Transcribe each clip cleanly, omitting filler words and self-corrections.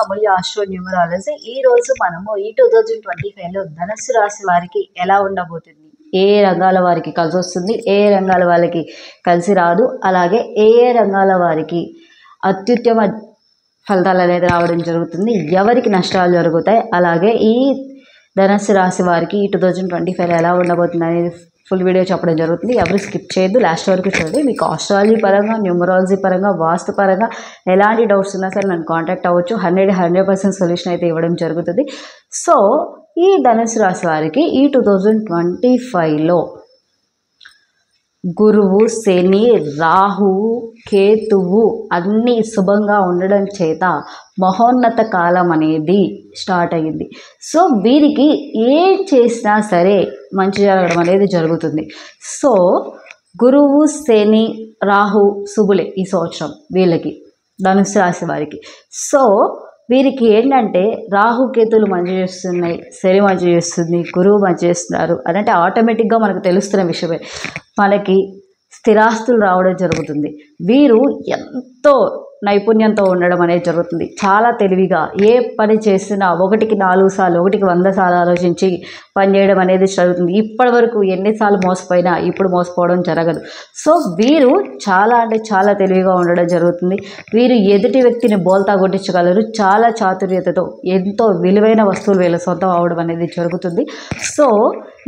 అమూల్య astro numerology. ఈ రోజు మనము ఈ 2025లో ధనుస్సు రాశి వారికి ఎలా ఉండబోతుంది, ఏ రంగాల వారికి కలిసి వస్తుంది, ఏ రంగాల వాళ్ళకి కలిసి రాదు, అలాగే ఏ రంగాల వారికి అత్యుత్తమ ఫలితాలు అనేది రావడం జరుగుతుంది, ఎవరికి నష్టాలు జరుగుతాయి, అలాగే ఈ ధనుస్సు రాశి వారికి ఈ 2025 ఎలా ఉండబోతుంది అనేది ఫుల్ వీడియో చెప్పడం జరుగుతుంది. ఎవరు స్కిప్ చేయొద్దు, లాస్ట్ వరకు చూడండి. మీకు ఆస్ట్రాలజీ పరంగా, న్యూమరాలజీ పరంగా, వాస్తు పరంగా ఎలాంటి డౌట్స్ ఉన్నా సరే నన్ను కాంటాక్ట్ అవ్వచ్చు. 100% సొల్యూషన్ అయితే ఇవ్వడం జరుగుతుంది. సో ఈ ధనుసు రాశి వారికి ఈ 2025లో గురువు, శని, రాహువు, కేతువు అన్నీ శుభంగా ఉండడం చేత మహోన్నత కాలం అనేది స్టార్ట్ అయ్యింది. సో వీరికి ఏం చేసినా సరే మంచి జరగడం అనేది జరుగుతుంది. సో గురువు, శని, రాహు శుభులే ఈ సంవత్సరం వీళ్ళకి, ధనుసు రాశి వారికి. సో వీరికి ఏంటంటే రాహుకేతులు మంచి చేస్తున్నాయి, శని మంచి చేస్తుంది, గురువు మంచి చేస్తున్నారు అని అంటే ఆటోమేటిక్గా మనకు తెలుస్తున్న విషయమే. మనకి స్థిరాస్తులు రావడం జరుగుతుంది. వీరు ఎంతో నైపుణ్యంతో ఉండడం అనేది జరుగుతుంది. చాలా తెలివిగా ఏ పని చేసినా 1కి 4 సార్లు, 1కి 100 సార్లు ఆలోచించి పనిచేయడం అనేది జరుగుతుంది. ఇప్పటి వరకు ఎన్నిసార్లు మోసపోయినా ఇప్పుడు మోసపోవడం జరగదు. సో వీరు చాలా అంటే చాలా తెలివిగా ఉండడం జరుగుతుంది. వీరు ఎదుటి వ్యక్తిని బోల్తా కొట్టించగలరు. చాలా చాతుర్యతతో ఎంతో విలువైన వస్తువులు వీళ్ళ సొంతం అవడం అనేది జరుగుతుంది. సో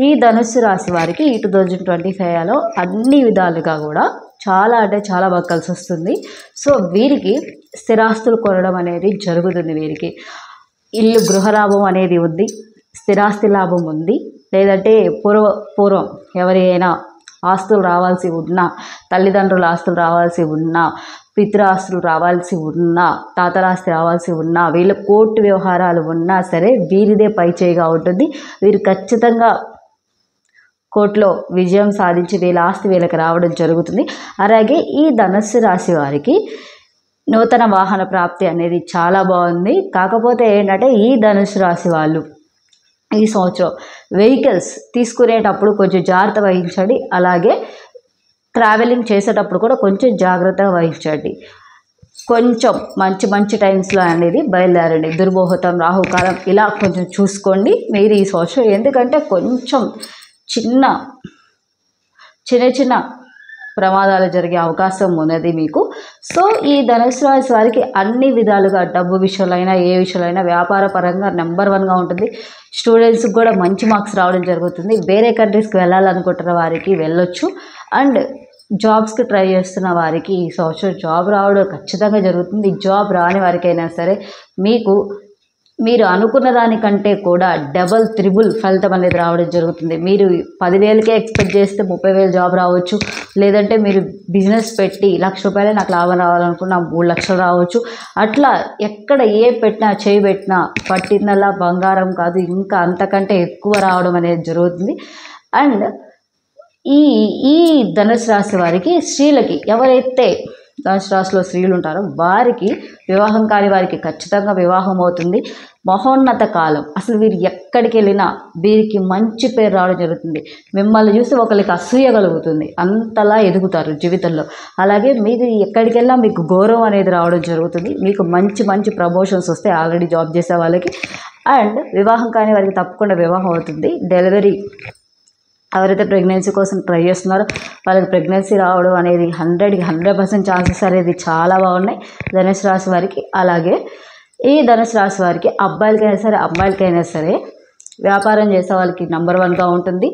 ఈ ధనుస్సు రాశి వారికి ఈ 2025లో అన్ని విధాలుగా కూడా చాలా అంటే చాలా బాగా కలిసి వస్తుంది. సో వీరికి స్థిరాస్తులు కొనడం అనేది జరుగుతుంది. వీరికి ఇల్లు గృహలాభం అనేది ఉంది, స్థిరాస్తి లాభం ఉంది. లేదంటే పూర్వం ఎవరైనా ఆస్తులు రావాల్సి ఉన్నా, తల్లిదండ్రుల ఆస్తులు రావాల్సి ఉన్నా, పితృఆస్తులు రావాల్సి ఉన్నా, తాతరాస్తి రావాల్సి ఉన్నా, వీళ్ళ కోర్టు వ్యవహారాలు ఉన్నా సరే వీరిదే పై చేయిగా ఉంటుంది. వీరు ఖచ్చితంగా కోర్టులో విజయం సాధించి వీళ్ళ ఆస్తి వీళ్ళకి రావడం జరుగుతుంది. అలాగే ఈ ధనుస్సు రాశి వారికి నూతన వాహన ప్రాప్తి అనేది చాలా బాగుంది. కాకపోతే ఏంటంటే ఈ ధనుస్సు రాశి వాళ్ళు ఈ సంవత్సరం వెహికల్స్ తీసుకునేటప్పుడు కొంచెం జాగ్రత్త వహించండి. అలాగే ట్రావెలింగ్ చేసేటప్పుడు కూడా కొంచెం జాగ్రత్తగా వహించండి. కొంచెం మంచి టైమ్స్లో అనేది బయలుదేరండి. దుర్ముహూర్తం, రాహుకాలం ఇలా కొంచెం చూసుకోండి మీరు ఈ సంవత్సరం. ఎందుకంటే కొంచెం చిన్న ప్రమాదాలు జరిగే అవకాశం ఉన్నది మీకు. సో ఈ ధనుసు రాశి వారికి అన్ని విధాలుగా డబ్బు విషయంలో అయినా, ఏ విషయంలో అయినా వ్యాపార పరంగా నెంబర్ 1గా ఉంటుంది. స్టూడెంట్స్కి కూడా మంచి మార్క్స్ రావడం జరుగుతుంది. వేరే కంట్రీస్కి వెళ్ళాలనుకుంటున్న వారికి వెళ్ళొచ్చు. అండ్ జాబ్స్కి ట్రై చేస్తున్న వారికి ఈ సంవత్సరం జాబ్ రావడం ఖచ్చితంగా జరుగుతుంది. జాబ్ రాని వారికైనా సరే మీరు అనుకున్న దానికంటే కూడా డబల్, త్రిబుల్ ఫలితం అనేది రావడం జరుగుతుంది. మీరు 10,000కే ఎక్స్పెక్ట్ చేస్తే 30,000 జాబ్ రావచ్చు. లేదంటే మీరు బిజినెస్ పెట్టి ₹1,00,000 నాకు లాభం రావాలనుకున్న 3 లక్షలు రావచ్చు. అట్లా ఎక్కడ చేయి పెట్టినా పట్టిందల్లా బంగారం కాదు, ఇంకా అంతకంటే ఎక్కువ రావడం అనేది జరుగుతుంది. అండ్ ఈ ధనుసు రాశి వారికి, స్త్రీలకి, ఎవరైతే ధనుసు రాశిలో స్త్రీలు ఉంటారో వారికి, వివాహం కాని వారికి ఖచ్చితంగా వివాహం అవుతుంది. మహోన్నత కాలం. అసలు వీరు ఎక్కడికి వెళ్ళినా వీరికి మంచి పేరు రావడం జరుగుతుంది. మిమ్మల్ని చూసి ఒకరికి అసూయ కలుగుతుంది, అంతలా ఎదుగుతారు జీవితంలో. అలాగే మీరు ఎక్కడికి వెళ్ళినా మీకు గౌరవం అనేది రావడం జరుగుతుంది. మీకు మంచి ప్రమోషన్స్ వస్తాయి ఆల్రెడీ జాబ్ చేసే వాళ్ళకి. అండ్ వివాహం కాని వారికి తప్పకుండా వివాహం అవుతుంది. డెలివరీ, ఎవరైతే ప్రెగ్నెన్సీ కోసం ట్రై చేస్తున్నారో వాళ్ళకి ప్రెగ్నెన్సీ రావడం అనేది 100% ఛాన్సెస్ అనేది చాలా బాగున్నాయి ధనుసు రాశి వారికి. అలాగే ఈ ధనుసు రాశి వారికి అబ్బాయిలకైనా సరే అమ్మాయిలకైనా సరే వ్యాపారం చేసే వాళ్ళకి నెంబర్ 1గా ఉంటుంది.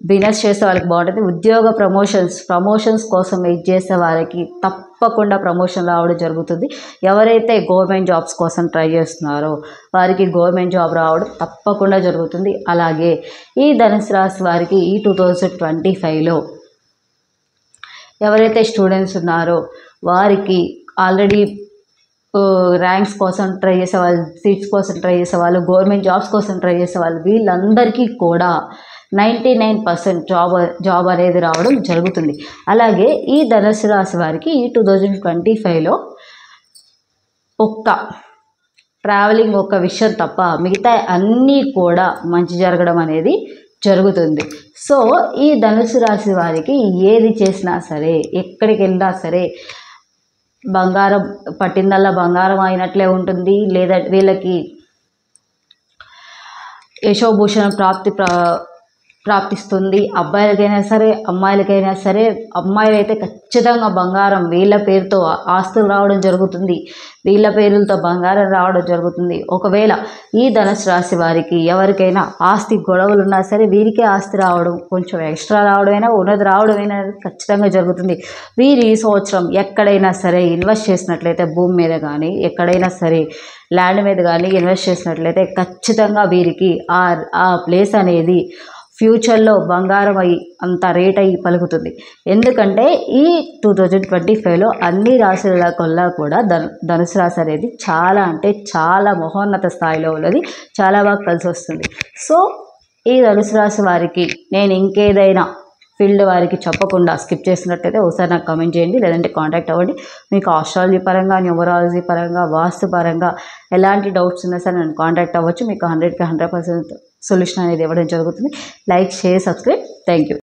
బిజినెస్ చేసే వాళ్ళకి బాగుంటుంది. ఉద్యోగ ప్రమోషన్స్ కోసం వెయిట్ చేసే వారికి తప్పకుండా ప్రమోషన్ రావడం జరుగుతుంది. ఎవరైతే గవర్నమెంట్ జాబ్స్ కోసం ట్రై చేస్తున్నారో వారికి గవర్నమెంట్ జాబ్ రావడం తప్పకుండా జరుగుతుంది. అలాగే ఈ ధనుసు రాశి వారికి ఈ 2025లో ఎవరైతే స్టూడెంట్స్ ఉన్నారో వారికి ఆల్రెడీ ర్యాంక్స్ కోసం ట్రై చేసేవాళ్ళు, సీట్స్ కోసం ట్రై చేసేవాళ్ళు, గవర్నమెంట్ జాబ్స్ కోసం ట్రై చేసేవాళ్ళు, వీళ్ళందరికీ కూడా 99% జాబ్ అనేది రావడం జరుగుతుంది. అలాగే ఈ ధనుసు రాశి వారికి ఈ 2025లో ట్రావెలింగ్ ఒక విషయం తప్ప మిగతా అన్నీ కూడా మంచి జరగడం అనేది జరుగుతుంది. సో ఈ ధనుసు రాశి వారికి ఏది చేసినా సరే, ఎక్కడికి వెళ్ళినా సరే బంగారం పట్టిందల్లా బంగారం అయినట్లే ఉంటుంది, లేదా వీళ్ళకి యశోభూషణం ప్రాప్తిస్తుంది. అబ్బాయిలకైనా సరే అమ్మాయిలకైనా సరే, అమ్మాయిలు అయితే ఖచ్చితంగా బంగారం వీళ్ళ పేరుతో ఆస్తులు రావడం జరుగుతుంది, వీళ్ళ పేర్లతో బంగారం రావడం జరుగుతుంది. ఒకవేళ ఈ ధనుసు రాశి వారికి ఎవరికైనా ఆస్తి గొడవలు ఉన్నా సరే వీరికే ఆస్తి రావడం, కొంచెం ఎక్స్ట్రా రావడమైనా ఉన్నది రావడమైనా ఖచ్చితంగా జరుగుతుంది. వీరు ఈ సంవత్సరం ఎక్కడైనా సరే ఇన్వెస్ట్ చేసినట్లయితే, భూమి మీద కానీ ఎక్కడైనా సరే ల్యాండ్ మీద కానీ ఇన్వెస్ట్ చేసినట్లయితే ఖచ్చితంగా వీరికి ఆ ప్లేస్ అనేది ఫ్యూచర్లో బంగారం అయ్యి అంత రేట్ అయ్యి పలుకుతుంది. ఎందుకంటే ఈ 2025లో అన్ని రాశుల కొల్లా కూడా ధనుసు రాశి అనేది చాలా అంటే చాలా మహోన్నత స్థాయిలో ఉన్నది, చాలా బాగా కలిసి వస్తుంది. సో ఈ ధనుసు రాశి వారికి నేను ఇంకేదైనా ఫీల్డ్ వారికి చెప్పకుండా స్కిప్ చేసినట్టయితే ఒకసారి నాకు కమెంట్ చేయండి, లేదంటే కాంటాక్ట్ అవ్వండి. మీకు ఆస్ట్రాలజీ పరంగా, న్యూమరాలజీ పరంగా, వాస్తు పరంగా ఎలాంటి డౌట్స్ ఉన్నా సరే నన్ను కాంటాక్ట్ అవ్వచ్చు. మీకు 100% సొల్యూషన్ అనేది ఇవ్వడం జరుగుతుంది. Like, share, subscribe. Thank you.